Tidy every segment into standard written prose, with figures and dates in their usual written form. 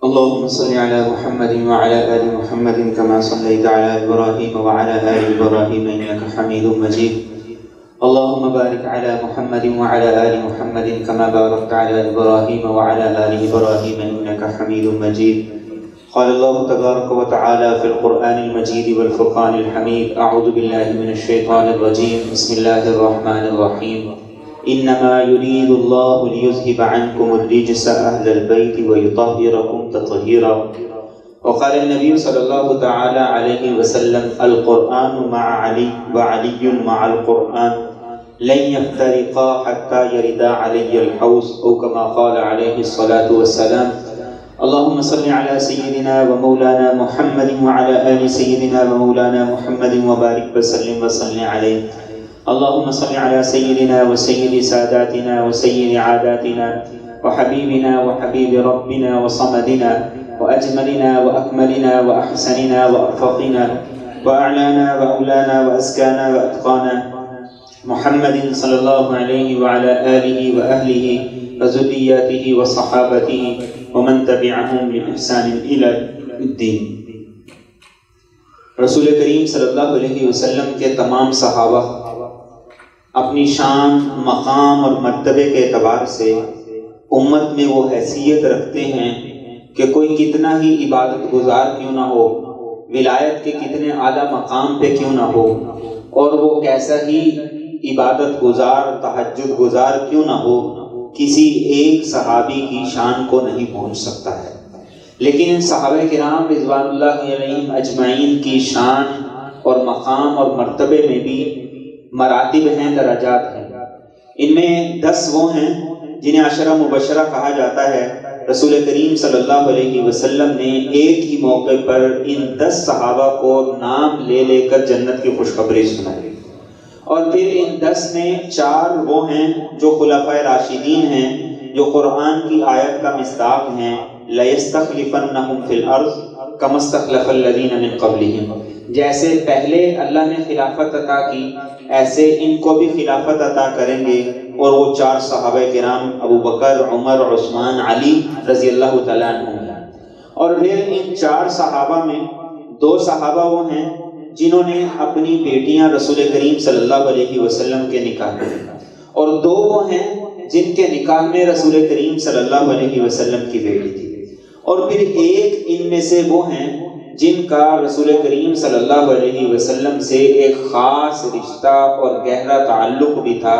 اللهم صل على محمد وعلى آل محمد كما صليت على إبراهيم وعلى آل إبراهيم إنك حميد مجيد. اللهم بارك على محمد وعلى آل محمد كما باركت على إبراهيم وعلى آل إبراهيم إنك حميد مجيد. قال الله تبارك وتعالى في القرآن المجيد والفرقان الحميد: أعوذ بالله من الشيطان الرجيم. بسم الله الرحمن الرحيم. إنما يريد الله ليذهب عنكم الرجس أهل البيت ويطهركم تطهيرا. وقال النبي صلى الله تعالى عليه وسلم: القرآن مع علي وعلي مع القرآن لن يفترقا حتى يردا علي الحوض، أو كما قال عليه الصلاة والسلام. اللهم صل على سيدنا ومولانا محمد وعلى آل سيدنا ومولانا محمد وبارك وسلم وصل عليه. اللهم صل على سيدنا وسيد ساداتنا وسيد عاداتنا وحبيبنا وحبيب ربنا وصمدنا وأجملنا وأكملنا وأحسننا وأرفقنا وأعلانا وأولانا وأزكانا وأتقانا محمد صلى الله عليه وعلى آله وأهله وذرياته وصحابته ومن تبعهم بإحسان إلى الدين. رسول کریم صلی اللہ علیہ وسلم کے تمام صحابہ اپنی شان، مقام اور مرتبے کے اعتبار سے امت میں وہ حیثیت رکھتے ہیں کہ کوئی کتنا ہی عبادت گزار کیوں نہ ہو، ولایت کے کتنے اعلیٰ مقام پہ کیوں نہ ہو، اور وہ کیسا ہی عبادت گزار، تہجد گزار کیوں نہ ہو، کسی ایک صحابی کی شان کو نہیں پہنچ سکتا ہے. لیکن ان صحابہ کرام رضوان اللہ علیہم اجمعین کی شان اور مقام اور مرتبے میں بھی مراتب ہیں، درجات ہیں. ان میں 10 وہ ہیں جنہیں عشرہ مبشرہ کہا جاتا ہے. رسول کریم صلی اللہ علیہ وسلم نے ایک ہی موقع پر ان 10 صحابہ کو نام لے لے کر جنت کی خوشخبری سنائی. اور پھر ان 10 میں 4 وہ ہیں جو خلفائے راشدین ہیں، جو قرآن کی آیت کا مصداق ہیں: لَيَسْتَخْلِفَنَّهُمْ فِي الْأَرْضِ كَمَا اسْتَخْلَفَ الَّذِينَ مِنْ قَبْلِهِمْ. جیسے پہلے اللہ نے خلافت عطا کی، ایسے ان کو بھی خلافت عطا کریں گے. اور وہ 4 صحابہ کرام ابو بکر، عمر، عثمان، علی رضی اللہ تعالیٰ عنہ ہیں. اور پھر ان 4 صحابہ میں 2 صحابہ وہ ہیں جنہوں نے اپنی بیٹیاں رسول کریم صلی اللہ علیہ وسلم کے نکاح میں، اور 2 وہ ہیں جن کے نکاح میں رسول کریم صلی اللہ علیہ وسلم کی بیٹی تھی. اور پھر ایک ان میں سے وہ ہیں جن کا رسول کریم صلی اللہ علیہ وسلم سے ایک خاص رشتہ اور گہرا تعلق بھی تھا.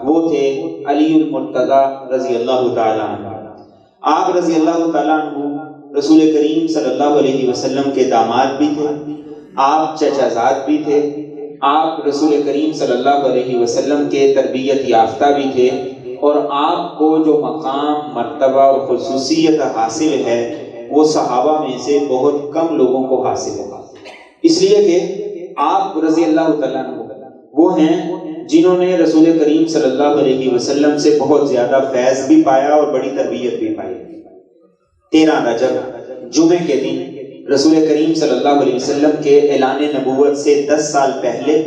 وہ تھے علی المرتضیٰ رضی اللہ تعالیٰ عنہ. آپ رضی اللہ تعالیٰ عنہ رسول کریم صلی اللہ علیہ وسلم کے داماد بھی تھے، آپ چچا زاد بھی تھے، آپ رسول کریم صلی اللہ علیہ وسلم کے تربیت یافتہ بھی تھے. اور آپ کو جو مقام، مرتبہ اور خصوصیت حاصل ہے وہ صحابہ میں سے بہت کم لوگوں کو حاصل ہے. اس لیے کہ آپ رضی اللہ تعالیٰ عنہ وہ ہیں جنہوں نے رسول کریم صلی اللہ علیہ وسلم سے بہت زیادہ فیض بھی پایا اور بڑی تربیت بھی پائی. 13 رجب جمعے کے دن رسول کریم صلی اللہ علیہ وسلم کے اعلان نبوت سے 10 سال پہلے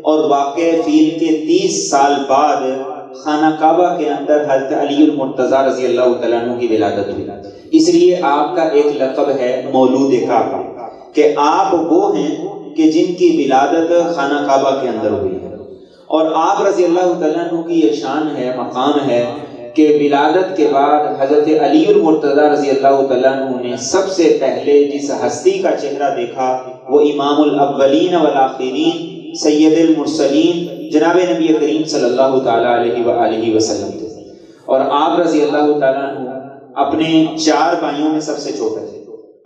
اور واقع فیل کے 30 سال بعد خانہ کعبہ کے اندر حضرت علی المرتضیٰ رضی اللہ تعالیٰ عنہ کی ولادت ہوئی. اس لیے آپ کا ایک لقب ہے مولود کعبہ، کہ آپ وہ ہیں کہ جن کی ولادت خانہ کعبہ کے اندر ہوئی ہے. اور آپ رضی اللہ تعالیٰ عنہ کی یہ شان ہے، مقام ہے کہ ولادت کے بعد حضرت علی المرتضیٰ رضی اللہ تعالیٰ عنہ نے سب سے پہلے جس ہستی کا چہرہ دیکھا وہ امام الاولین والآخرین، سید المرسلین، جناب نبی کریم صلی اللہ تعالیٰ علیہ وآلہ وسلم تھے. اور آپ رضی اللہ تعالیٰ عنہ اپنے 4 بھائیوں میں سب سے چھوٹے تھے.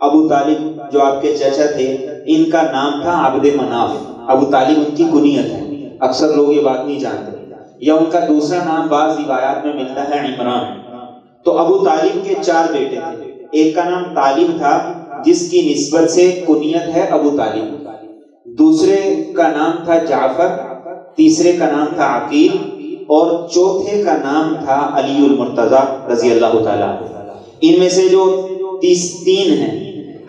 ابو طالب جو آپ کے چچا تھے، ان کا نام تھا عبد مناف. ابو طالب ان کی کنیت ہے، اکثر لوگ یہ بات نہیں جانتے. یا ان کا دوسرا نام بعض روایات میں ملتا ہے عمران. تو ابو طالب کے 4 بیٹے تھے. ایک کا نام طالب تھا جس کی نسبت سے کنیت ہے ابو طالب، دوسرے کا نام تھا جعفر، تیسرے کا نام تھا عقیل، اور چوتھے کا نام تھا علی المرتضیٰ رضی اللہ تعالیٰ. ان میں سے جو 3 ہیں،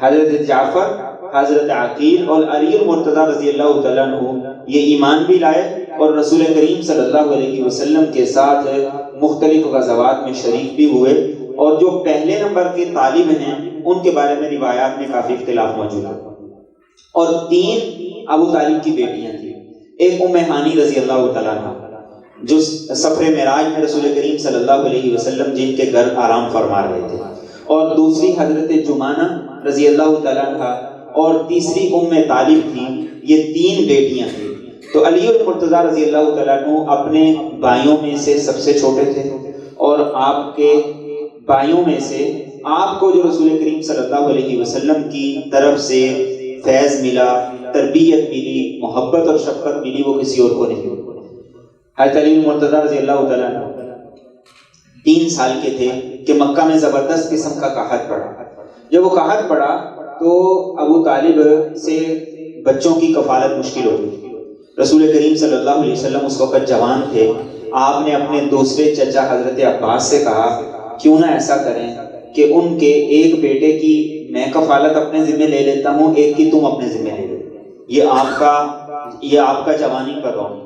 حضرت جعفر، حضرت عقیل اور علی المرتضیٰ رضی اللہ تعالیٰ عنہ، یہ ایمان بھی لائے اور رسول کریم صلی اللہ علیہ وسلم کے ساتھ مختلف غزوات میں شریک بھی ہوئے. اور جو پہلے نمبر کے طالب ہیں ان کے بارے میں روایات میں کافی اختلاف موجود ہے۔ اور 3 ابو طالب کی بیٹیاں تھیں، ایک ام ہانی رضی اللہ تعالیٰ عنہ جو سفر معراج میں رسول کریم صلی اللہ علیہ وسلم جن کے گھر آرام فرما رہے تھے، اور دوسری حضرت جمانہ رضی اللہ تعالیٰ عنہ، اور تیسری ام طالب تھی۔ یہ 3 بیٹیاں تھیں۔ تو علی المرتضیٰ رضی اللہ تعالیٰ عنہ اپنے بھائیوں میں سے سب سے چھوٹے تھے، اور آپ کے بھائیوں میں سے آپ کو جو رسول کریم صلی اللہ علیہ وسلم کی طرف سے فیض ملا، تربیت ملی، محبت اور شفقت ملی، وہ کسی اور کو نہیں ملی۔ حضرت علی المرتضیٰ رضی اللہ تعالیٰ عنہ 3 سال کے تھے کہ مکہ میں زبردست قسم کا قحط پڑا۔ جب وہ قحط پڑا تو ابو طالب سے بچوں کی کفالت مشکل ہو گئی۔ رسول کریم صلی اللہ علیہ وسلم اس وقت جوان تھے۔ آپ نے اپنے دوسرے چچا حضرت عباس سے کہا کیوں نہ ایسا کریں کہ ان کے ایک بیٹے کی میں کفالت اپنے ذمہ لے لیتا ہوں، ایک کی تم اپنے ذمہ لے لو، یہ آپ کا جوانی پر رونی۔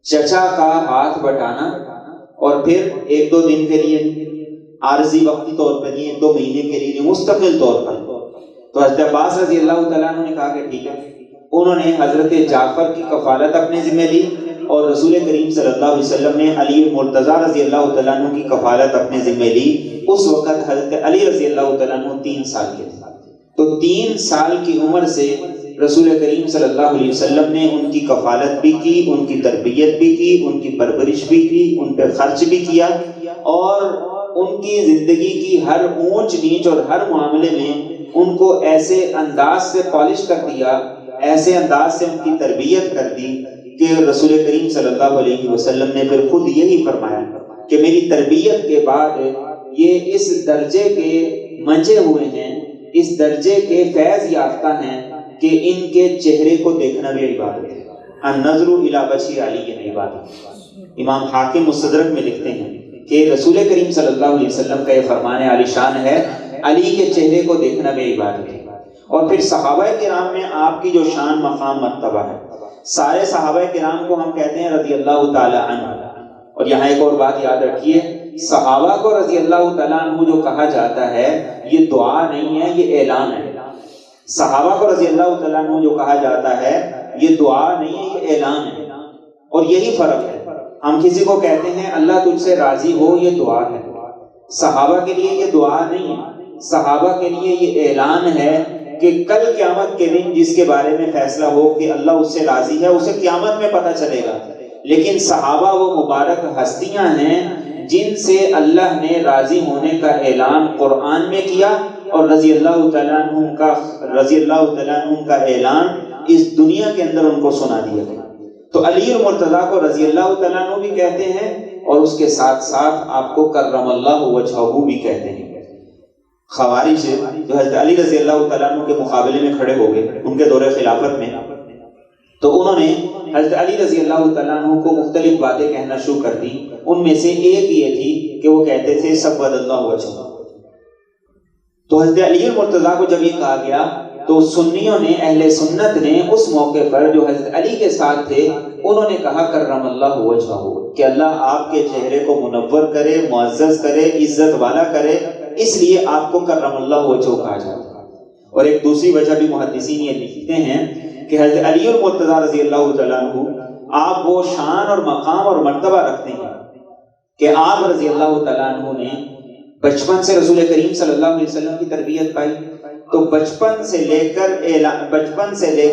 چچا کا ہاتھ بٹانا اور پھر 1-2 دن کے لیے عارضی وقتی طور پر نہیں، 1-2 مہینے کے لیے مستقل طور پر۔ تو حضرت عباس رضی اللہ تعالیٰ عنہ نے کہا کہ ٹھیک ہے۔ انہوں نے حضرت جعفر کی کفالت اپنے ذمہ لی، اور رسول کریم صلی اللہ علیہ وسلم نے علی المرتضیٰ رضی اللہ تعالیٰ عنہ کی کفالت اپنے ذمہ لی۔ اس وقت حضرت علی رضی اللہ تعالیٰ عنہ 3 سال کے تھے۔ تو 3 سال کی عمر سے رسول کریم صلی اللہ علیہ وسلم نے ان کی کفالت بھی کی، ان کی تربیت بھی کی، ان کی پرورش بھی کی، ان پہ خرچ بھی کیا، اور ان کی زندگی کی ہر اونچ نیچ اور ہر معاملے میں ان کو ایسے انداز سے پالش کر دیا، ایسے انداز سے ان کی تربیت کر دی کہ رسول کریم صلی اللہ علیہ وسلم نے پھر خود یہی فرمایا کہ میری تربیت کے بعد یہ اس درجے کے منجے ہوئے ہیں، اس درجے کے فیض یافتہ ہیں کہ ان کے چہرے کو دیکھنا بھی عبادت ہے۔ النظر الی وجہ علی عبادت۔ امام حاکم مستدرک میں لکھتے ہیں کہ رسول کریم صلی اللہ علیہ وسلم کا یہ فرمان عالی شان ہے، علی کے چہرے کو دیکھنا بھی عبادت ہے۔ اور پھر صحابہ کرام میں آپ کی جو شان مقام مرتبہ ہے، سارے صحابہ کرام کو ہم کہتے ہیں رضی اللہ تعالی عنہ۔ اور یہاں ایک اور بات یاد رکھیے، صحابہ کو رضی اللہ تعالیٰ عنہ جو کہا جاتا ہے یہ دعا نہیں ہے، یہ اعلان ہے۔ صحابہ کو رضی اللہ تعالیٰ عنہ جو کہا جاتا ہے یہ دعا نہیں ہے، یہ اعلان ہے۔ اور یہی فرق ہے، ہم کسی کو کہتے ہیں اللہ تجھ سے راضی ہو، یہ دعا ہے۔ صحابہ کے لیے یہ دعا نہیں ہے، صحابہ کے لیے یہ اعلان ہے کہ کل قیامت کے دن جس کے بارے میں فیصلہ ہو کہ اللہ اس سے راضی ہے، اسے قیامت میں پتہ چلے گا۔ لیکن صحابہ وہ مبارک ہستیاں ہیں جن سے اللہ نے راضی ہونے کا اعلان قرآن میں کیا، اور رضی اللہ تعالیٰ عنہ کا اعلان اس دنیا کے اندر ان کو سنا دیا گیا۔ تو علی المرتضیٰ کو رضی اللہ تعالیٰ عنہ بھی کہتے ہیں، اور اس کے ساتھ ساتھ آپ کو کرم اللہ وجہہ بھی کہتے ہیں۔ خوارج جو حضرت علی رضی اللہ تعالیٰ عنہ کے مقابلے میں کھڑے ہو گئے ان کے دور خلافت میں، تو انہوں نے حضرت علی رضی اللہ تعالیٰ عنہ کو مختلف باتیں کہنا شروع کر دی۔ ان میں سے ایک یہ تھی کہ وہ کہتے تھے سبّد اللہ وجہہ۔ تو حضرت علی المرتضیٰ کو جب یہ کہا گیا تو سنیوں نے، اہل سنت نے اس موقع پر جو حضرت علی کے ساتھ تھے انہوں نے کہا کرم اللہ وجہہ، کہ اللہ آپ کے چہرے کو منور کرے، معزز کرے، عزت والا کرے، اس لیے آپ کو کرم اللہ وجہہ کہا جاتا ہے۔ اور ایک دوسری وجہ بھی محدثین یہ لکھتے ہیں کہ حضرت علی المرتضیٰ رضی اللہ تعالیٰ عنہ آپ وہ شان اور مقام اور مرتبہ رکھتے ہیں کہ آپ رضی اللہ تعالیٰ عنہ نے بچپن سے رسول کریم صلی اللہ علیہ وسلم کی تربیت پائی، تو بچپن سے لے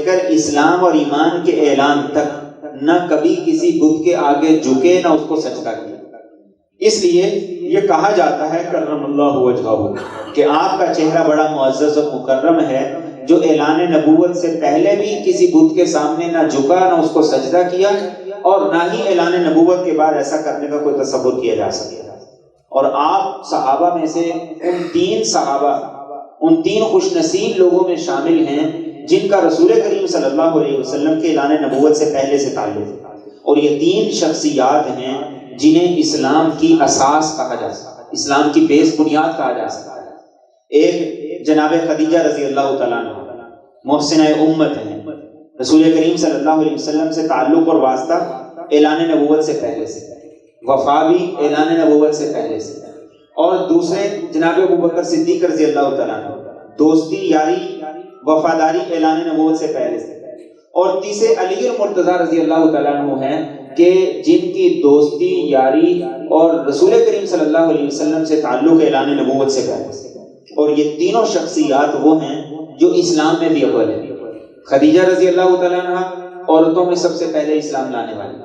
کر اسلام اور ایمان کے اعلان تک نہ کبھی کسی بت کے آگے جھکے، نہ اس کو سجدہ کیا۔ اس لیے یہ کہا جاتا ہے کرم اللہ وجہہ، کہ آپ کا چہرہ بڑا معزز اور مکرم ہے، جو اعلان نبوت سے پہلے بھی کسی بت کے سامنے نہ جھکا، نہ اس کو سجدہ کیا، اور نہ ہی اعلان نبوت کے بعد ایسا کرنے کا کوئی تصور کیا جا سکے۔ اور آپ صحابہ میں سے ان 3 خوش نصیب لوگوں میں شامل ہیں جن کا رسول کریم صلی اللہ علیہ وسلم کے اعلان نبوت سے پہلے سے تعلق ہے۔ اور یہ 3 شخصیات ہیں جنہیں اسلام کی اساس کہا جا سکتا ہے، اسلام کی بیس بنیاد کہا جا سکتا ہے۔ ایک جناب خدیجہ رضی اللہ تعالیٰ عنہ محسنہ امت ہیں، رسول کریم صلی اللہ علیہ وسلم سے تعلق اور واسطہ اعلان نبوت سے پہلے سے، وفا بھی اعلان نبوت سے پہلے سے۔ اور دوسرے جناب ابوبکر صدیق رضی اللہ تعالیٰ عنہ دوستی یاری وفاداری اعلان نبوت سے پہلے سے، اور تیسرے علی المرتضیٰ رضی اللہ تعالیٰ عنہ ہیں کہ جن کی دوستی یاری اور رسول کریم صلی اللہ علیہ وسلم سے تعلق اعلان نبوت سے پہلے سے، اور یہ تینوں شخصیات وہ ہیں جو اسلام میں بھی اول ہیں۔ خدیجہ رضی اللہ تعالیٰ عنہ عورتوں میں سب سے پہلے اسلام لانے والی،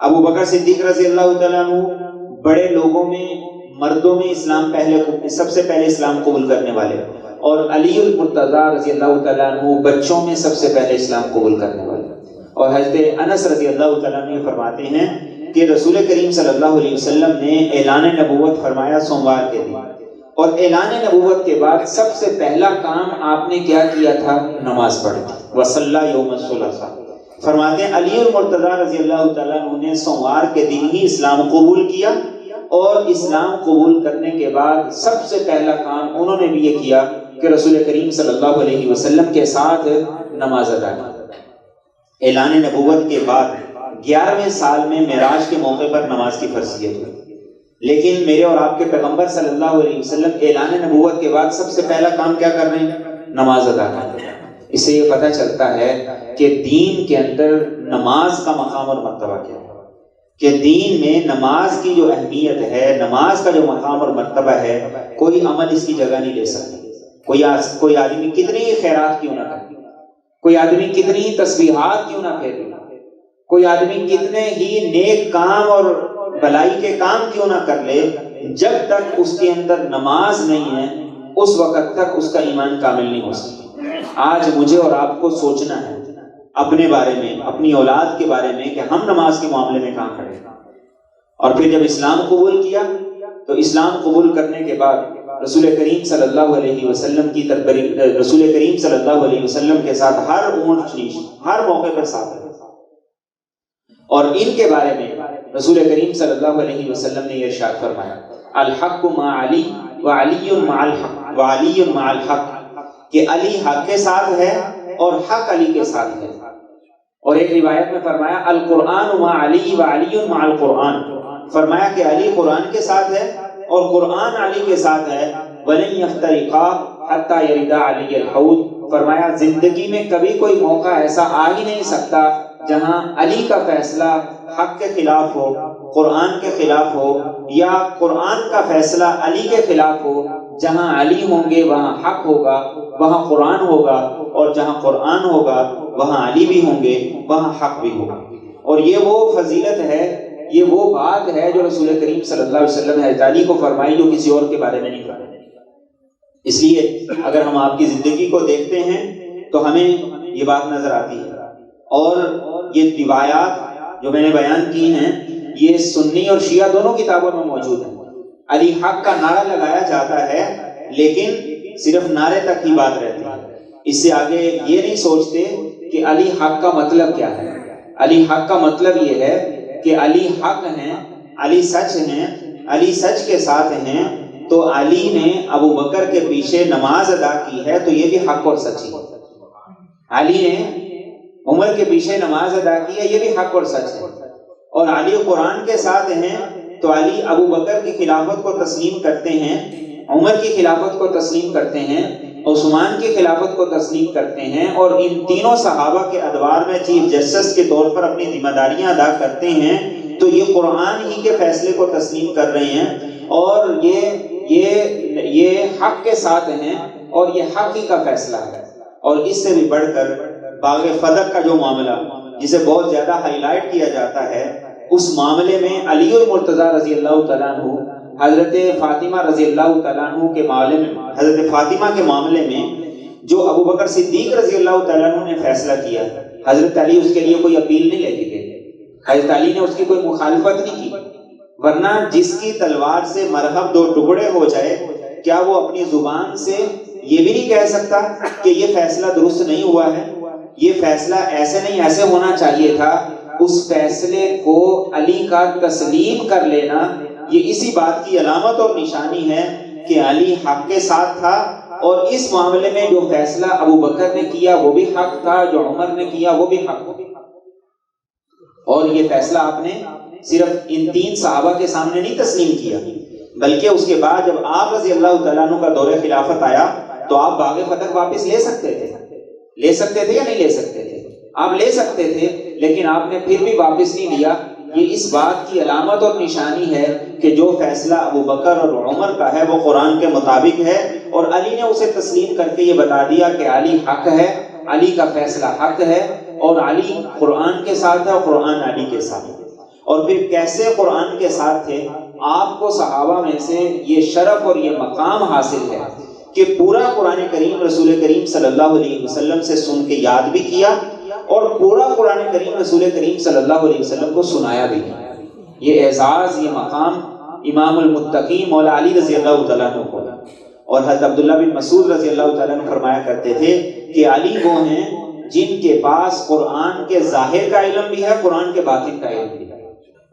ابو بکر صدیق رضی اللہ تعالیٰ عنہ بڑے لوگوں میں مردوں میں اسلام سب سے پہلے اسلام قبول کرنے والے، اور علی المرتضیٰ رضی اللہ تعالیٰ عنہ بچوں میں سب سے پہلے اسلام قبول کرنے والے۔ اور حضرت انس رضی اللہ تعالیٰ عنہ فرماتے ہیں کہ رسول کریم صلی اللہ علیہ وسلم نے اعلان نبوت فرمایا سوموار کے دن، اور اعلان نبوت کے بعد سب سے پہلا کام آپ نے کیا کیا تھا؟ نماز پڑھی۔ وصلی یوم الثلاثاء، فرماتے ہیں علی المرتضیٰ رضی اللہ تعالیٰ عنہ نے سوموار کے دن ہی اسلام قبول کیا، اور اسلام قبول کرنے کے بعد سب سے پہلا کام انہوں نے بھی یہ کیا کہ رسول کریم صلی اللہ علیہ وسلم کے ساتھ نماز ادا کی۔ اعلان نبوت کے بعد 11ویں سال میں معراج کے موقع پر نماز کی فرضیت ہوئی، لیکن میرے اور آپ کے پیغمبر صلی اللہ علیہ وسلم اعلان نبوت کے بعد سب سے پہلا کام کیا کر رہے ہیں؟ نماز ادا کر رہے ہیں۔ اس سے یہ پتہ چلتا ہے کہ دین کے اندر نماز کا مقام اور مرتبہ کیا ہے، کہ دین میں نماز کی جو اہمیت ہے، نماز کا جو مقام اور مرتبہ ہے، کوئی عمل اس کی جگہ نہیں لے سکتا۔ کوئی آدمی کتنی ہی خیرات کیوں نہ کرے، کوئی آدمی کتنی ہی تسبیحات کیوں نہ پھیرے، کوئی آدمی کتنے ہی نیک کام اور بھلائی کے کام کیوں نہ کر لے، جب تک اس کے اندر نماز نہیں ہے اس وقت تک اس کا ایمان کامل نہیں ہو سکتا۔ آج مجھے اور آپ کو سوچنا ہے اپنے بارے میں، اپنی اولاد کے بارے میں، کہ ہم نماز کے معاملے میں کہاں کھڑے ہیں۔ اور پھر جب اسلام قبول کیا تو اسلام قبول کرنے کے بعد رسول کریم صلی اللہ علیہ وسلم کی رسول کریم صلی اللہ علیہ وسلم کے ساتھ ہر اونٹ نیش ہر موقع پر ساتھ ہے، اور ان کے بارے میں رسول کریم صلی اللہ علیہ وسلم نے یہ ارشاد فرمایا، الحق مع علی وعلی مع الحق وعلی مع الحق، کہ علی حق کے ساتھ ہے اور حق علی کے ساتھ ہے۔ اور ایک روایت میں فرمایا القرآن مع علی وعلی مع القرآن، فرمایا کہ علی قرآن کے ساتھ ہے اور قرآن علی کے ساتھ ہے، وَلَن يَفْتَرِقَا حَتَّى يَرِدَ عَلِيَّ الْحَوْض، فرمایا زندگی میں کبھی کوئی موقع ایسا آ ہی نہیں سکتا جہاں علی کا فیصلہ حق کے خلاف ہو، قرآن کے خلاف ہو، یا قرآن کا فیصلہ علی کے خلاف ہو۔ جہاں علی ہوں گے وہاں حق ہوگا، وہاں قرآن ہوگا، اور جہاں قرآن ہوگا وہاں علی بھی ہوں گے، وہاں حق بھی ہوگا۔ اور یہ وہ فضیلت ہے، یہ وہ بات ہے جو رسول کریم صلی اللہ علیہ وسلم نے حضرت علی کو فرمائی، جو کسی اور کے بارے میں نہیں فرمائی۔ اس لیے اگر ہم آپ کی زندگی کو دیکھتے ہیں تو ہمیں یہ بات نظر آتی ہے، اور یہ روایات جو میں نے بیان کی ہیں یہ سنی اور شیعہ دونوں کتابوں میں موجود ہیں۔ علی حق کا نعرہ لگایا جاتا ہے، لیکن صرف نعرے تک ہی بات رہتی ہے، اس سے آگے یہ نہیں سوچتے کہ علی حق کا مطلب کیا ہے۔ علی حق کا مطلب یہ ہے کہ علی حق ہیں، علی سچ ہیں، علی سچ کے ساتھ ہیں، تو علی نے ابو بکر کے پیچھے نماز ادا کی ہے تو یہ بھی حق اور سچ ہے۔ علی نے عمر کے پیچھے نماز ادا کی ہے، یہ بھی حق اور سچ ہے۔ اور علی قرآن کے ساتھ ہیں تو علی ابو بکر کی خلافت کو تسلیم کرتے ہیں، عمر کی خلافت کو تسلیم کرتے ہیں، عثمان کی خلافت کو تسلیم کرتے ہیں، اور ان تینوں صحابہ کے ادوار میں چیف جسٹس کے طور پر اپنی ذمہ داریاں ادا کرتے ہیں، تو یہ قرآن ہی کے فیصلے کو تسلیم کر رہے ہیں، اور یہ حق کے ساتھ ہیں، اور یہ حق ہی کا فیصلہ ہے۔ اور اس سے بھی بڑھ کر باغ فتح کا جو معاملہ جسے بہت زیادہ ہائی لائٹ کیا جاتا ہے، اس معاملے میں علی المرتضیٰ رضی اللہ تعالیٰ عنہ حضرت فاطمہ رضی اللہ تعالیٰ عنہ کے معاملے میں، حضرت فاطمہ کے معاملے میں جو ابو بکر صدیق رضی اللہ تعالیٰ عنہ نے فیصلہ کیا، حضرت علی اس کے لیے کوئی اپیل نہیں لے کے گئے، حضرت علی نے اس کی کوئی مخالفت نہیں کی، ورنہ جس کی تلوار سے مرہب دو ٹکڑے ہو جائے، کیا وہ اپنی زبان سے یہ بھی نہیں کہہ سکتا کہ یہ فیصلہ درست نہیں ہوا ہے، یہ فیصلہ ایسے نہیں ایسے ہونا چاہیے تھا؟ اس فیصلے کو علی کا تسلیم کر لینا یہ اسی بات کی علامت اور نشانی ہے کہ علی حق کے ساتھ تھا، اور اس معاملے میں جو فیصلہ ابو بکر نے کیا وہ بھی حق تھا، جو عمر نے کیا وہ بھی حق تھا۔ اور یہ فیصلہ آپ نے صرف ان تین صحابہ کے سامنے نہیں تسلیم کیا، بلکہ اس کے بعد جب آپ رضی اللہ تعالیٰ عنہ کا دور خلافت آیا تو آپ باغ فتح واپس لے سکتے تھے یا نہیں لے سکتے تھے؟ آپ لے سکتے تھے، لیکن آپ نے پھر بھی واپس نہیں لیا۔ یہ اس بات کی علامت اور نشانی ہے کہ جو فیصلہ ابو بکر اور عمر کا ہے وہ قرآن کے مطابق ہے، اور علی نے اسے تسلیم کر کے یہ بتا دیا کہ علی حق ہے، علی کا فیصلہ حق ہے، اور علی قرآن کے ساتھ ہے اور قرآن علی کے ساتھ ہے۔ اور پھر کیسے قرآن کے ساتھ تھے؟ آپ کو صحابہ میں سے یہ شرف اور یہ مقام حاصل ہے کہ پورا قرآن کریم رسول کریم صلی اللہ علیہ وسلم سے سن کے یاد بھی کیا، اور پورا قرآن کریم رسول کریم صلی اللہ علیہ وسلم کو سنایا بھی ہے۔ یہ اعزاز، یہ مقام امام المتقین مولا علی رضی اللہ تعالیٰ عنہ کو۔ اور حضرت عبداللہ بن مسعود رضی اللہ تعالیٰ عنہ فرمایا کرتے تھے کہ علی وہ ہیں جن کے پاس قرآن کے ظاہر کا علم بھی ہے، قرآن کے باطن کا علم بھی ہے۔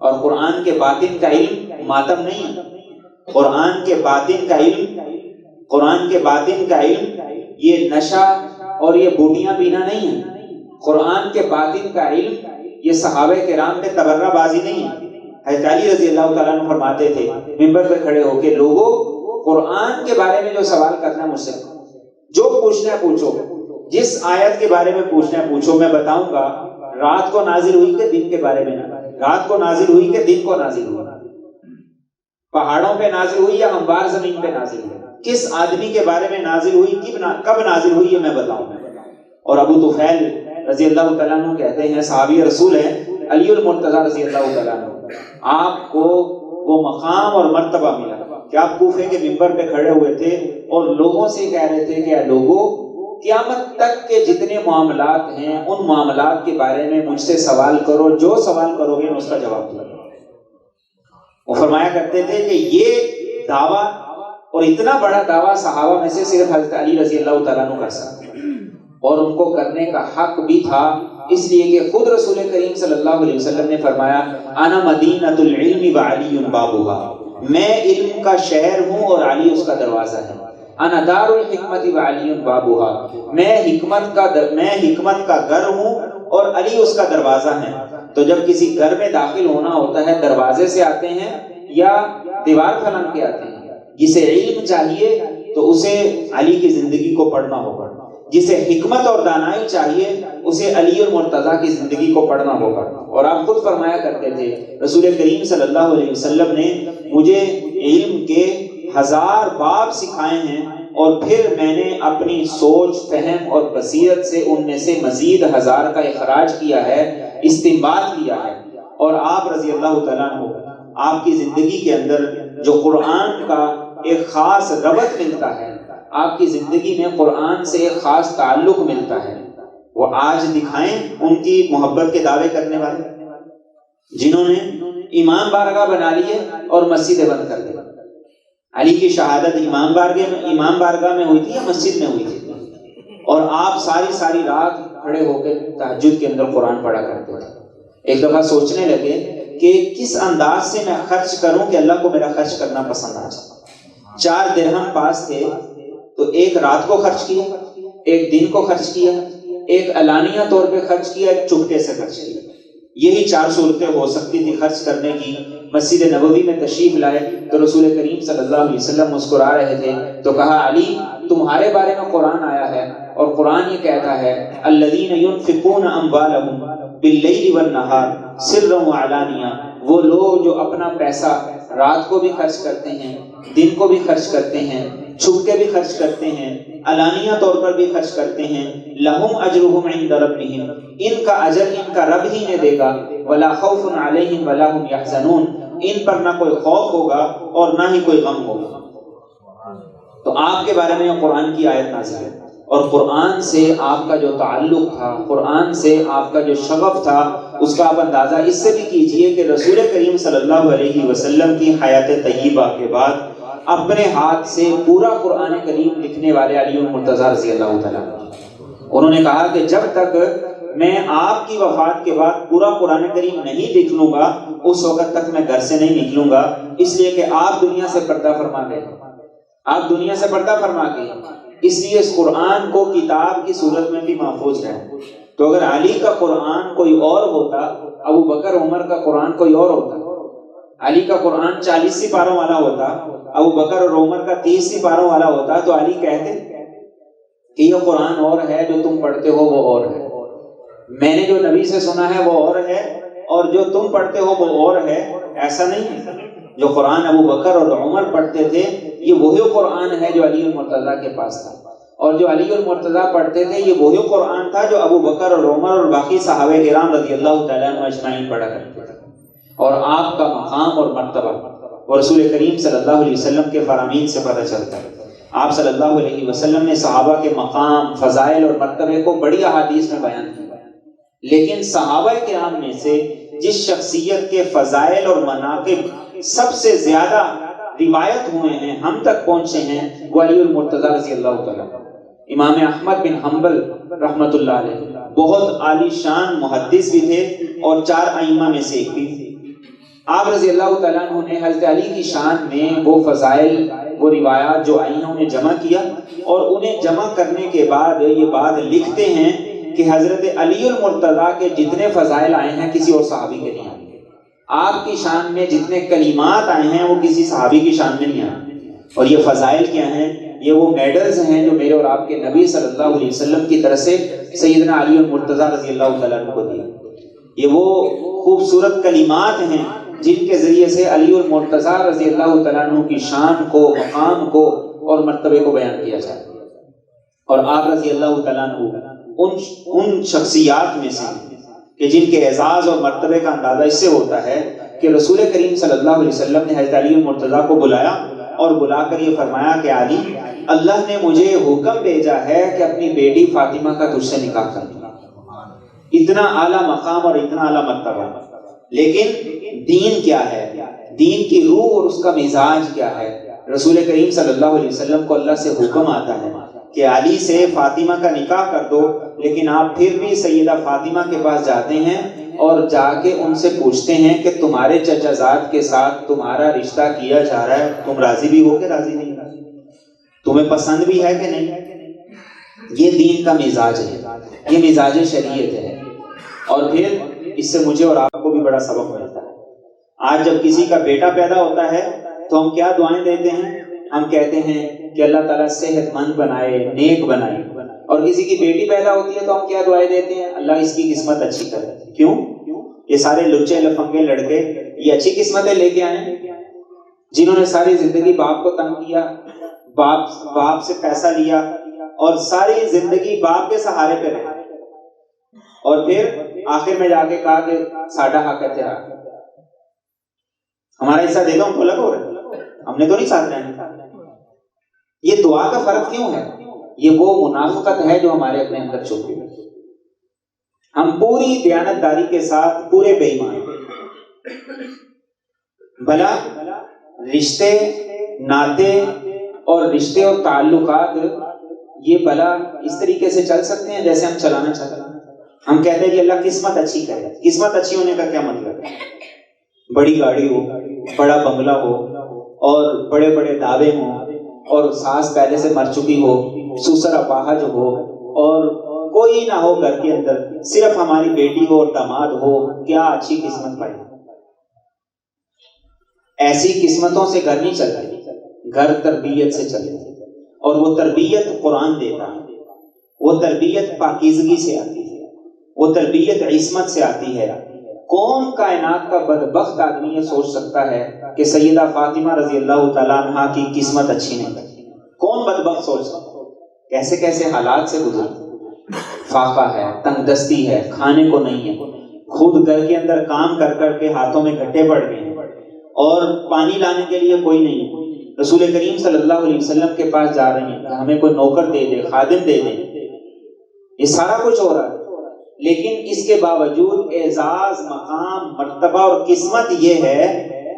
اور قرآن کے باطن کا علم ماتم نہیں ہے، قرآن کے باطن کا علم یہ نشہ اور یہ بوٹیاں پینا نہیں ہے۔ قرآن کے باطن کا علم یہ صحابہ کرام پہ تبرہ بازی نہیں ہے۔ حضرت علی رضی اللہ تعالیٰ عنہ فرماتے تھے منبر پہ کھڑے ہو کے، لوگوں قرآن کے بارے میں جو سوال کرنا ہے مجھ سے جو پوچھنا ہے پوچھو، جس آیت کے بارے میں پوچھنا ہے پوچھو، میں بتاؤں گا رات کو نازل ہوئی کہ دن کے بارے میں، رات کو نازل ہوئی کہ دن کو نازل ہوئی، پہاڑوں پہ نازل ہوئی یا ہموار زمین پہ نازل ہوئی، کس آدمی کے بارے میں نازل ہوئی، کب نازل ہوئی، یہ میں بتاؤں گا۔ اور ابو طفیل رضی اللہ تعالیٰ عنہ کہتے ہیں، صحابی رسول ہیں، علی المرتضیٰ رضی اللہ تعالیٰ عنہ، آپ کو وہ مقام اور مرتبہ ملا کہ آپ کوفے کے منبر پہ کھڑے ہوئے تھے اور لوگوں سے کہہ رہے تھے کہ اے لوگوں، قیامت تک کے جتنے معاملات ہیں ان معاملات کے بارے میں مجھ سے سوال کرو، جو سوال کرو گے اس کا جواب دو۔ وہ فرمایا کرتے تھے کہ یہ دعویٰ اور اتنا بڑا دعویٰ صحابہ میں سے صرف حضرت علی رضی اللہ تعالیٰ عنہ کر سکتے ہیں، اور ان کو کرنے کا حق بھی تھا، اس لیے کہ خود رسول کریم صلی اللہ علیہ وسلم نے فرمایا، انا مدینۃ العلم وعلی بابها، میں علم کا شہر ہوں اور علی اس کا دروازہ ہے۔ انا دار الحکمت وعلی بابها، میں حکمت کا گھر ہوں اور علی اس کا دروازہ ہے۔ تو جب کسی گھر میں داخل ہونا ہوتا ہے دروازے سے آتے ہیں یا دیوار پھلان کے آتے ہیں؟ جسے علم چاہیے تو اسے علی کی زندگی کو پڑھنا ہوگا، جسے حکمت اور دانائی چاہیے اسے علی اور مرتضیٰ کی زندگی کو پڑھنا ہوگا۔ اور آپ خود فرمایا کرتے تھے، رسول کریم صلی اللہ علیہ وسلم نے مجھے علم کے 1000 باب سکھائے ہیں، اور پھر میں نے اپنی سوچ، فہم اور بصیرت سے ان میں سے مزید 1000 کا اخراج کیا ہے، استنباط کیا ہے۔ اور آپ رضی اللہ تعالیٰ عنہ، آپ کی زندگی کے اندر جو قرآن کا ایک خاص ربط ملتا ہے، آپ کی زندگی میں قرآن سے ایک خاص تعلق ملتا ہے، وہ آج دکھائیں ان کی محبت کے دعوے کرنے والے جنہوں نے امام بارگاہ بنا لیے اور مسجدیں بند کر دی۔ علی کی شہادت امام بارگاہ میں ہوئی تھی یا مسجد میں ہوئی تھی؟ اور آپ ساری رات کھڑے ہو کے تہجد کے اندر قرآن پڑھا کرتے تھے۔ ایک دفعہ سوچنے لگے کہ کس انداز سے میں خرچ کروں کہ اللہ کو میرا خرچ کرنا پسند آ جائے۔ 4 درہم پاس تھے تو ایک رات کو خرچ کیا، ایک دن کو خرچ کیا، ایک علانیہ طور پہ خرچ کیا، ایک چپکے سے خرچ کیا۔ یہی 4 صورتیں ہو سکتی تھی خرچ کرنے کی۔ مسجد نبوی میں تشریف لائے تو رسول کریم صلی اللہ علیہ وسلم مسکرا رہے تھے تو کہا، علی تمہارے بارے میں قرآن آیا ہے اور قرآن یہ کہتا ہے، الذین ينفقون اموالهم باللیل والنہار سرا وعلانیہ، وہ لوگ جو اپنا پیسہ رات کو بھی خرچ کرتے ہیں، دن کو بھی خرچ کرتے ہیں، چھپ کے بھی خرچ کرتے ہیں، علانیہ طور پر بھی خرچ کرتے ہیں، لہم اجرہم عند ربہم، ان کا اجر ان کا رب ہی نے دے گا، ولا خوف علیہم ولا ہم یحزنون، ان پر نہ کوئی خوف ہوگا اور نہ ہی کوئی غم ہوگا۔ تو آپ کے بارے میں یہ قرآن کی آیت نازل ہے، اور قرآن سے آپ کا جو تعلق تھا، قرآن سے آپ کا جو شغف تھا، اس کا آپ اندازہ اس سے بھی کیجئے کہ رسول کریم صلی اللہ علیہ وسلم کی حیات طیبہ کے بعد اپنے ہاتھ سے پورا قرآن کریم لکھنے والے علی المرتضیٰ رضی اللہ تعالیٰ عنہ، انہوں نے کہا کہ جب تک میں آپ کی وفات کے بعد پورا قرآن کریم نہیں لکھ لوں گا اس وقت تک میں گھر سے نہیں نکلوں گا، اس لیے کہ آپ دنیا سے پردہ فرما گئے، آپ دنیا سے پردہ فرما گئے، اس لیے اس قرآن کو کتاب کی صورت میں بھی محفوظ رہے۔ تو اگر علی کا قرآن کوئی اور ہوتا، ابو بکر عمر کا قرآن کوئی اور ہوتا، علی کا قرآن 40 سپاروں والا ہوتا، ابو بکر اور عمر کا 30 سپاروں والا ہوتا، تو علی کہتے کہ یہ قرآن اور ہے، جو تم پڑھتے ہو وہ اور ہے، میں نے جو نبی سے سنا ہے وہ اور ہے، اور جو تم پڑھتے ہو وہ اور ہے۔ ایسا نہیں ہے، جو قرآن ابو بکر اور عمر پڑھتے تھے یہ وہی قرآن ہے جو علی المرتضیٰ کے پاس تھا، اور جو علی المرتضیٰ پڑھتے تھے یہ وہی قرآن تھا جو ابو بکر اور عمر اور باقی صحابہ کرام رضی اللہ تعالیٰ عنہ اجمعین پڑھا کرتے تھے۔ اور آپ کا مقام اور مرتبہ اور رسول کریم صلی اللہ علیہ وسلم کے فرامین سے پتہ چلتا ہے۔ آپ صلی اللہ علیہ وسلم نے صحابہ کے مقام، فضائل اور مرتبے کو بڑی احادیث میں بیان کیا، لیکن صحابہ کرام میں سے جس شخصیت کے فضائل اور مناقب سب سے زیادہ روایت ہوئے ہیں، ہم تک پہنچے ہیں، وہ علی المرتضیٰ رضی اللہ تعالیٰ۔ امام احمد بن حنبل رحمۃ اللہ علیہ بہت عالی شان محدث بھی تھے اور 4 ائمہ میں سے ایک بھی تھے۔ آپ رضی اللہ تعالیٰ عنہ نے حضرت علی کی شان میں وہ فضائل، وہ روایات جو آئی ہیں انہیں جمع کیا، اور انہیں جمع کرنے کے بعد یہ بات لکھتے ہیں کہ حضرت علی المرتضیٰ کے جتنے فضائل آئے ہیں کسی اور صحابی کے نہیں آئے، آپ کی شان میں جتنے کلمات آئے ہیں وہ کسی صحابی کی شان میں نہیں آئے۔ اور یہ فضائل کیا ہیں؟ یہ وہ میڈلز ہیں جو میرے اور آپ کے نبی صلی اللہ علیہ وسلم کی طرف سے سیدنا علی المرتضیٰ رضی اللہ تعالیٰ عنہ کو دیے۔ یہ وہ خوبصورت کلمات ہیں جن کے ذریعے سے علی المرتضیٰ رضی اللہ تعالیٰ عنہ کی شان کو، مقام کو اور مرتبے کو بیان کیا جائے۔ اور آپ رضی اللہ تعالیٰ عنہ ان شخصیات میں سے کہ جن کے اعزاز اور مرتبے کا اندازہ اس سے ہوتا ہے کہ رسول کریم صلی اللہ علیہ وسلم نے حضرت علی المرتضیٰ کو بلایا اور بلا کر یہ فرمایا کہ علی، اللہ نے مجھے حکم بھیجا ہے کہ اپنی بیٹی فاطمہ کا تجھ سے نکاح کر دوں۔ اتنا اعلیٰ مقام اور اتنا اعلیٰ مرتبہ، لیکن دین کیا ہے، دین کی روح اور اس کا مزاج کیا ہے؟ رسول کریم صلی اللہ علیہ وسلم کو اللہ سے حکم آتا ہے کہ علی سے فاطمہ کا نکاح کر دو، لیکن آپ پھر بھی سیدہ فاطمہ کے پاس جاتے ہیں اور جا کے ان سے پوچھتے ہیں کہ تمہارے چچا زاد کے ساتھ تمہارا رشتہ کیا جا رہا ہے، تم راضی بھی ہو کہ راضی نہیں، تمہیں پسند بھی ہے کہ نہیں؟ یہ دین کا مزاج ہے، یہ مزاج شریعت ہے۔ اور پھر اس سے مجھے اور آپ کو بھی بڑا سبق ملتا ہے۔ آج جب کسی کا بیٹا پیدا ہوتا ہے تو ہم کیا دعائیں دیتے ہیں؟ ہم کہتے ہیں کہ اللہ تعالیٰ صحت مند بنائے، نیک بنائے۔ اور کسی کی بیٹی پیدا ہوتی ہے تو ہم کیا دعائیں دیتے ہیں؟ اللہ اس کی قسمت اچھی کرے۔ کیوں؟ یہ سارے لچے لفنگے لڑکے یہ اچھی قسمتیں لے کے آئے، جنہوں نے ساری زندگی باپ کو تنگ کیا، باپ سے پیسہ لیا اور ساری زندگی باپ کے سہارے پہ رہے، اور پھر آخر میں جا کے کہا کہ ساڈا حق ہے تیرا، ہمارا حصہ دے دو، ہم کو الگ ہو رہے، ہم نے تو نہیں ساتھ رہنا۔ یہ دعا کا فرق کیوں ہے؟ یہ وہ منافقت ہے جو ہمارے اپنے اندر چھپی ہے۔ ہم پوری دیانتداری کے ساتھ پورے بے ایمان، بھلا رشتے ناطے اور رشتے اور تعلقات یہ بھلا اس طریقے سے چل سکتے ہیں جیسے ہم چلانا چاہتے ہیں؟ ہم کہتے ہیں کہ اللہ قسمت اچھی کرے۔ قسمت اچھی ہونے کا کیا مطلب ہے؟ بڑی گاڑی ہو، بڑا بنگلہ ہو، اور بڑے بڑے دعوے ہوں، اور ساس پہلے سے مر چکی ہو، سسر اپاہج ہو، اور کوئی نہ ہو گھر کے اندر، صرف ہماری بیٹی ہو اور داماد ہو، کیا اچھی قسمت پائی۔ ایسی قسمتوں سے گھر نہیں چلتے، گھر تربیت سے چلتے، اور وہ تربیت قرآن دیتا ہے، وہ تربیت پاکیزگی سے آتی ہے، وہ تربیت عصمت سے آتی ہے۔ کون کائنات کا بدبخت آدمی یہ سوچ سکتا ہے کہ سیدہ فاطمہ رضی اللہ تعالیٰ عنہ کی قسمت اچھی نہیں؟ کون بدبخت سوچ سکتا؟ کیسے کیسے حالات سے گزرتے، فاقہ ہے، تنگ دستی ہے، کھانے کو نہیں ہے، خود گھر کے اندر کام کر کر کے ہاتھوں میں گھٹے پڑ گئے ہیں، اور پانی لانے کے لیے کوئی نہیں ہے۔ رسول کریم صلی اللہ علیہ وسلم کے پاس جا رہے ہیں کہ ہمیں کوئی نوکر دے دے، خادم دے دے، یہ سارا کچھ ہو رہا ہے، لیکن اس کے باوجود اعزاز، مقام، مرتبہ اور قسمت یہ ہے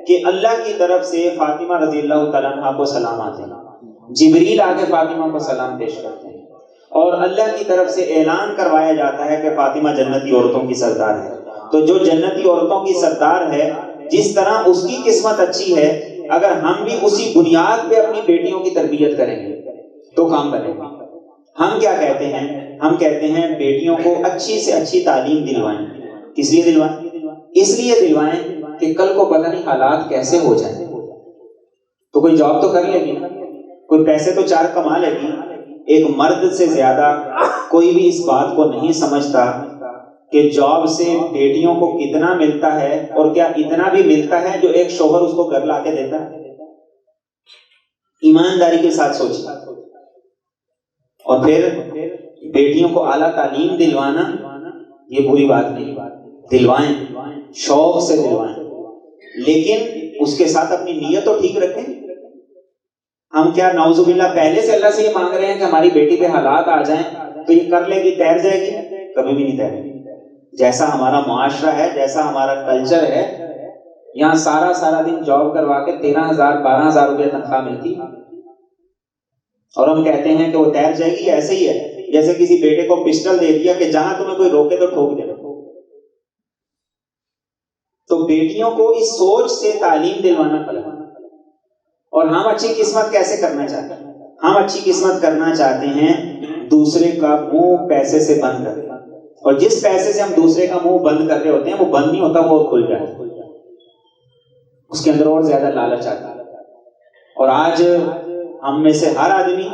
کہ اللہ کی طرف سے فاطمہ رضی اللہ تعالیٰ عنہ کو سلام آتے ہیں، جبریل آ کے فاطمہ کو سلام پیش کرتے ہیں، اور اللہ کی طرف سے اعلان کروایا جاتا ہے کہ فاطمہ جنتی عورتوں کی سردار ہے۔ تو جو جنتی عورتوں کی سردار ہے، جس طرح اس کی قسمت اچھی ہے، اگر ہم بھی اسی بنیاد پہ اپنی بیٹیوں کی تربیت کریں گے تو کام بنے گا۔ ہم کیا کہتے ہیں؟ ہم کہتے ہیں بیٹیوں کو اچھی سے اچھی تعلیم دلوائیں۔ کس لیے دلوائیں؟ اس لیے دلوائیں کہ کل کو پتہ نہیں حالات کیسے ہو جائیں، تو کوئی جاب تو کر لے گی، کوئی پیسے تو 4 کما لے گی، ایک مرد سے زیادہ کوئی بھی اس بات کو نہیں سمجھتا کہ جاب سے بیٹیوں کو کتنا ملتا ہے، اور کیا اتنا بھی ملتا ہے جو ایک شوہر اس کو گھر لا کے دیتا ہے؟ ایمانداری کے ساتھ سوچیں۔ اور پھر بیٹیوں کو اعلیٰ تعلیم دلوانا یہ بری بات نہیں، دلوائیں، شوق سے دلوائیں، لیکن اس کے ساتھ اپنی نیت تو ٹھیک رکھیں۔ ہم کیا نعوذ باللہ پہلے سے اللہ سے یہ مانگ رہے ہیں کہ ہماری بیٹی پہ حالات آ جائیں تو یہ کر لے گی، تیر جائے گی؟ کبھی بھی نہیں تیرے گی۔ جیسا ہمارا معاشرہ ہے، جیسا ہمارا کلچر ہے، یہاں سارا دن جاب کروا کے 13,000 12,000 روپے تنخواہ ملتی، اور ہم کہتے ہیں کہ وہ تیر جائے گی۔ ایسے ہی ہے جیسے کسی بیٹے کو پسٹل دے دیا کہ جہاں تمہیں کوئی روکے تو ٹھوک دے۔ تو بیٹیوں کو اس سوچ سے تعلیم دلوانا پڑا۔ اور ہم اچھی قسمت کیسے کرنا چاہتے ہیں؟ ہم اچھی قسمت کرنا چاہتے ہیں دوسرے کا منہ پیسے سے بند کر، اور جس پیسے سے ہم دوسرے کا منہ بند کر رہے ہوتے ہیں وہ بند نہیں ہوتا، وہ کھل جائے، اس کے اندر اور زیادہ لالچ آتا ہے۔ اور آج ہم میں سے ہر آدمی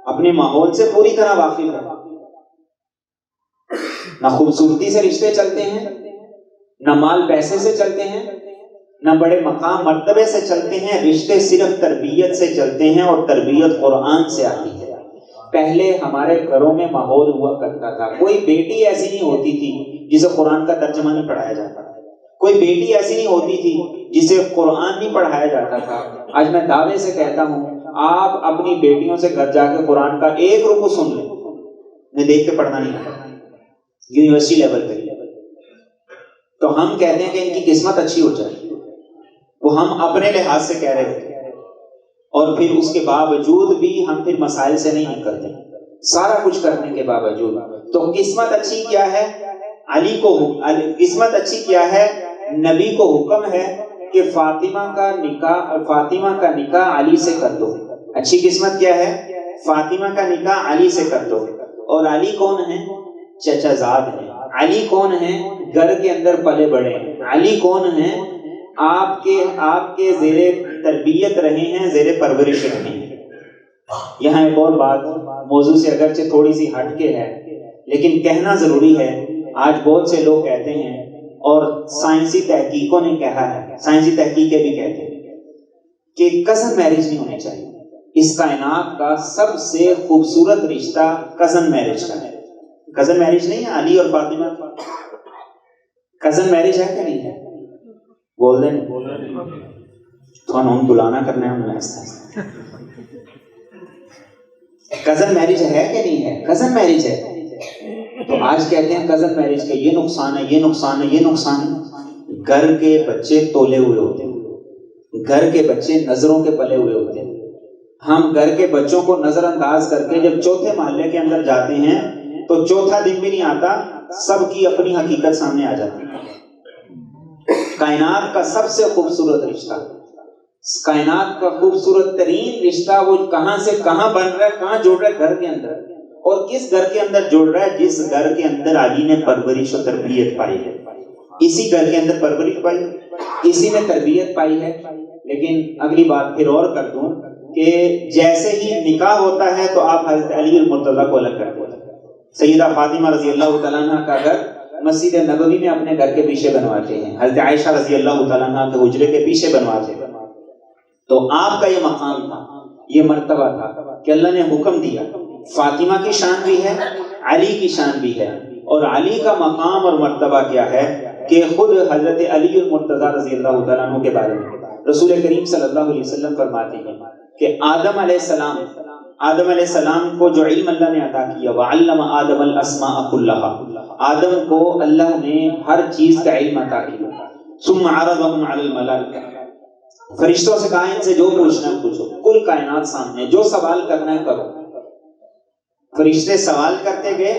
اپنے ماحول سے پوری طرح واقف ہے۔ نہ خوبصورتی سے رشتے چلتے ہیں، نہ مال پیسے سے چلتے ہیں، نہ بڑے مقام مرتبے سے چلتے ہیں، رشتے صرف تربیت سے چلتے ہیں، اور تربیت قرآن سے آتی ہے۔ پہلے ہمارے گھروں میں ماحول ہوا کرتا تھا، کوئی بیٹی ایسی نہیں ہوتی تھی جسے قرآن کا ترجمہ نہیں پڑھایا جاتا، کوئی بیٹی ایسی نہیں ہوتی تھی جسے قرآن نہیں پڑھایا جاتا تھا۔ آج میں دعوے سے کہتا ہوں، آپ اپنی بیٹیوں سے گھر جا کے قرآن کا ایک رکوع سن لیں، میں دیکھ کے پڑھنا نہیں آتا، یونیورسٹی لیول پہ۔ تو ہم کہتے ہیں کہ ان کی قسمت اچھی ہو جائے، وہ ہم اپنے لحاظ سے کہہ رہے تھے، اور پھر اس کے باوجود بھی ہم پھر مسائل سے نہیں نکلتے، سارا کچھ کرنے کے باوجود۔ تو قسمت اچھی کیا ہے؟ علی کو قسمت اچھی کیا ہے؟ نبی کو حکم ہے کہ فاطمہ کا نکاح علی سے کر دو۔ اچھی قسمت کیا ہے؟ فاطمہ کا نکاح علی سے کر دو۔ اور علی کون ہے؟ چچا زاد ہے۔ علی کون ہے؟ گھر کے اندر پلے بڑے ہیں۔ علی کون ہے؟ آپ کے زیر تربیت رہے ہیں، زیر پرورش رہے ہیں۔ یہاں ایک اور بات موضوع سے اگرچہ تھوڑی سی ہٹ کے ہے لیکن کہنا ضروری ہے۔ آج بہت سے لوگ کہتے ہیں، اور سائنسی تحقیقوں نے کہا ہے، سائنسی تحقیقیں بھی کہتے ہیں کہ کزن میرج نہیں ہونی چاہیے۔ اس کائنات کا سب سے خوبصورت رشتہ کزن میرج کا ہے۔ کزن میرج نہیں ہے علی اور فاطمہ، کزن میرج ہے کہ نہیں ہے؟ بول دیں تو ہم بلانا کرنا ہے ہم نے۔ کزن میرج ہے کہ نہیں ہے؟ کزن میرج ہے۔ تو آج کہتے ہیں کزن میرج کے یہ نقصان ہے، یہ نقصان ہے، یہ نقصان ہے۔ گھر کے بچے تولے ہوئے ہوتے ہیں، گھر کے بچے نظروں کے پلے ہوئے ہوتے ہیں۔ ہم گھر کے بچوں کو نظر انداز کر کے جب چوتھے محلے کے اندر جاتے ہیں تو چوتھا دن بھی نہیں آتا، سب کی اپنی حقیقت سامنے آ جاتی ہے۔ کائنات کا سب سے خوبصورت رشتہ، کائنات کا خوبصورت ترین رشتہ وہ کہاں سے کہاں بن رہا ہے، کہاں جڑ رہا ہے؟ گھر کے اندر۔ اور کس گھر کے اندر جڑ رہا ہے؟ جس گھر کے اندر علی نے پرورش و تربیت پائی ہے، اسی گھر کے اندر پرورش پائی، اسی میں تربیت پائی ہے۔ لیکن اگلی بات پھر اور کر دوں کہ جیسے ہی نکاح ہوتا ہے تو آپ حضرت علی المرتضیٰ کو الگ کر دو۔ سیدہ فاطمہ رضی اللہ تعالیٰ عنہ کا گھر مسجد نبوی میں اپنے گھر کے پیچھے بنواتے ہیں، حضرت عائشہ رضی اللہ تعالیٰ عنہ کے حجرے کے پیچھے بنواتے ہیں۔ تو آپ کا یہ مقام تھا، یہ مرتبہ تھا کہ اللہ نے حکم دیا، فاطمہ کی شان بھی ہے، علی کی شان بھی ہے۔ اور علی کا مقام اور مرتبہ کیا ہے کہ خود حضرت علی المرتضیٰ رضی اللہ تعالیٰ عنہ کے بارے میں رسول کریم صلی اللہ علیہ وسلم فرماتے ہیں کہ آدم علیہ السلام کو جو علم اللہ نے عطا کیا، وعلم آدم الاسماء كلها، آدم کو اللہ نے ہر چیز کا علم عطا کیا۔ ثم عرضهم على الملائکہ، فرشتوں سے کہا ان سے جو پوچھنا ہے پوچھو، کل کائنات سامنے، جو سوال کرنا ہے کرو۔ فرشتے سوال کرتے گئے،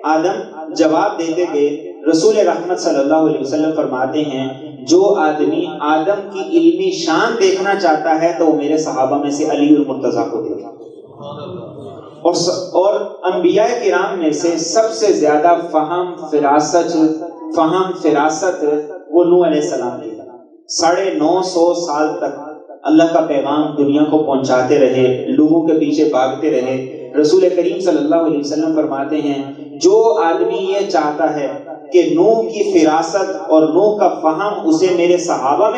آدم جواب دیتے گئے۔ رسول رحمت صلی اللہ علیہ وسلم فرماتے ہیں جو آدمی آدم کی علمی شان دیکھنا چاہتا ہے تو وہ میرے صحابہ میں سے علی المرتضیٰ کو دیکھا۔ اور انبیاء کرام میں سے سب سے زیادہ فہم فراست وہ نوح علیہ السلام کی، 950 سال تک اللہ کا پیغام دنیا کو پہنچاتے رہے، لوگوں کے پیچھے بھاگتے رہے، رسول کریم صلی اللہ علیہ وسلم فرماتے ہیں جو آدمی یہ چاہتا ہے کہ نوح کی فراست اور نوح کا فہم اسے میرے صحابہ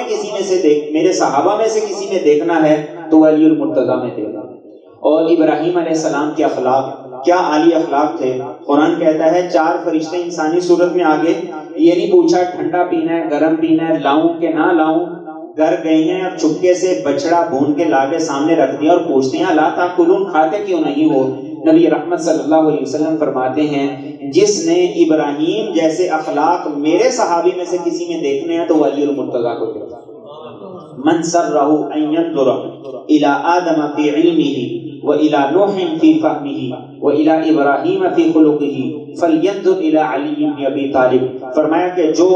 میں سے کسی میں دیکھنا ہے تو علی المرتضیٰ میں دیکھنا۔ اور ابراہیم علیہ السلام کے اخلاق کیا عالی اخلاق تھے۔ قرآن کہتا ہے 4 فرشتے انسانی صورت میں آگے، یہ نہیں پوچھا ٹھنڈا پینا ہے گرم پینا ہے لاؤں کہ نہ لاؤں، گھر گئے ہیں اور چپکے سے بچڑا بھون کے لا کے سامنے رکھ دیا اور پوچھتے ہیں لا تاکلون، کھاتے کیوں نہیں ہو؟ نبی رحمت صلی اللہ علیہ وسلم فرماتے ہیں جس نے ابراہیم جیسے اخلاق میرے صحابی میں سے کسی میں دیکھنے ہیں تو وہ علی المرتضیٰ کو دیکھتا۔ من سرہ ان ينظر الى آدم فی علمہ وإلى نوح فی فہمہ وإلى ابراہیم فی خلقہ فلینظر الى علی بن ابی طالب۔ فرمایا کہ جو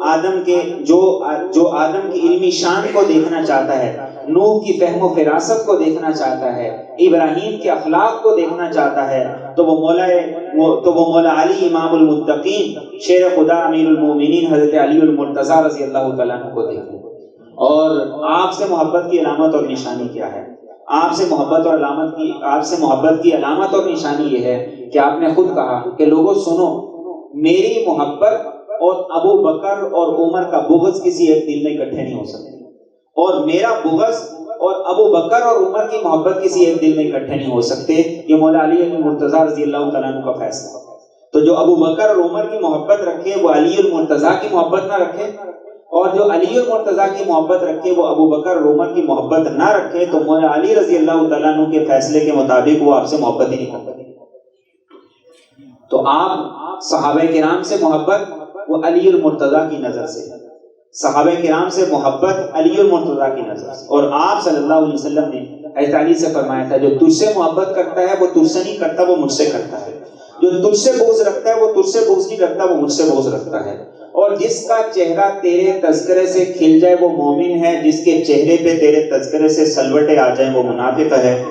آدم کی علمی شان کو دیکھنا چاہتا ہے، نوح کی فہم و فراست کو دیکھنا چاہتا ہے، ابراہیم کے اخلاق کو دیکھنا چاہتا ہے تو وہ مولا علی امام المتقین شیر خدا امیر المومنین حضرت علی المرتضیٰ رضی اللہ تعالیٰ عنہ کو دیکھیں۔ اور آپ سے محبت کی علامت اور نشانی کیا ہے؟ آپ سے محبت کی علامت اور نشانی یہ ہے کہ آپ نے خود کہا کہ لوگوں سنو، میری محبت اور ابو بکر اور عمر کا بغض کسی ایک دل میں اکٹھے نہیں ہو سکتے، اور میرا بغض اور ابو بکر اور عمر کی محبت کسی ایک دل میں اکٹھے نہیں ہو سکتے۔ یہ مولا علی المرتضیٰ رضی اللہ تعالیٰ عنہ کا فیصلہ ہے۔ تو جو ابو بکر اور عمر کی محبت رکھے وہ علی المرتضیٰ کی محبت نہ رکھے، اور جو علی المرتضیٰ کی محبت رکھے وہ ابو بکر اور عمر کی محبت نہ رکھے تو مولا علی رضی اللہ تعالیٰ عنہ کے فیصلے کے مطابق وہ آپ سے محبت ہی نہیں کرتے۔ تو آپ صحابہ کرام سے محبت وہ علی المرتضیٰ کی نظر سے، صحابہ کرام سے محبت علی المرتضیٰ کی نظر سے۔ اور آپ صلی اللہ علیہ وسلم نے حضرت علی سے فرمایا تھا جو تجھ سے محبت کرتا ہے وہ تجھ سے نہیں کرتا، وہ مجھ سے کرتا ہے، جو تجھ سے بغض رکھتا ہے وہ تجھ سے بغض نہیں رکھتا، وہ مجھ سے بغض رکھتا ہے۔ اور جس کا چہرہ تیرے تذکرے سے کھل جائے وہ مومن ہے، جس کے چہرے پہ تیرے تذکرے سے سلوٹیں آ جائیں وہ منافق ہے۔